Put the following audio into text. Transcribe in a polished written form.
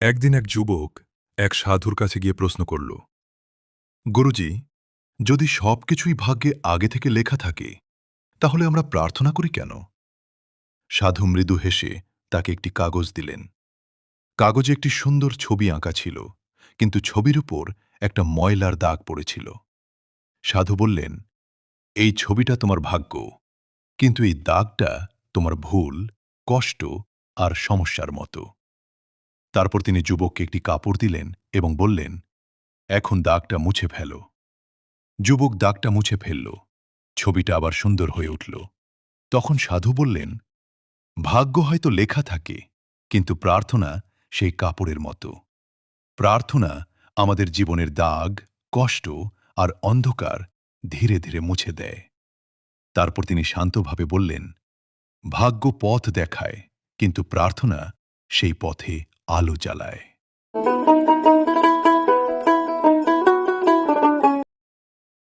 একদিন এক যুবক এক সাধুর কাছে গিয়ে প্রশ্ন করল, গুরুজি, যদি সবকিছুই ভাগ্যে আগে থেকে লেখা থাকে তাহলে আমরা প্রার্থনা করি কেন? সাধু মৃদু হেসে তাকে একটি কাগজ দিলেন। কাগজে একটি সুন্দর ছবি আঁকা ছিল, কিন্তু ছবির উপর একটা ময়লার দাগ পড়েছিল। সাধু বললেন, এই ছবিটা তোমার ভাগ্য, কিন্তু এই দাগটা তোমার ভুল, কষ্ট আর সমস্যার মতো। তারপর তিনি যুবককে একটি কাপড় দিলেন এবং বললেন, এখন দাগটা মুছে ফেলো। যুবক দাগটা মুছে ফেলল। ছবিটা আবার সুন্দর হয়ে উঠল। তখন সাধু বললেন, ভাগ্য হয়তো লেখা থাকে, কিন্তু প্রার্থনা সেই কাপড়ের মতো। প্রার্থনা আমাদের জীবনের দাগ, কষ্ট আর অন্ধকার ধীরে ধীরে মুছে দেয়। তারপর তিনি শান্তভাবে বললেন, ভাগ্য পথ দেখায়, কিন্তু প্রার্থনা সেই পথে আলো জ্বালায়।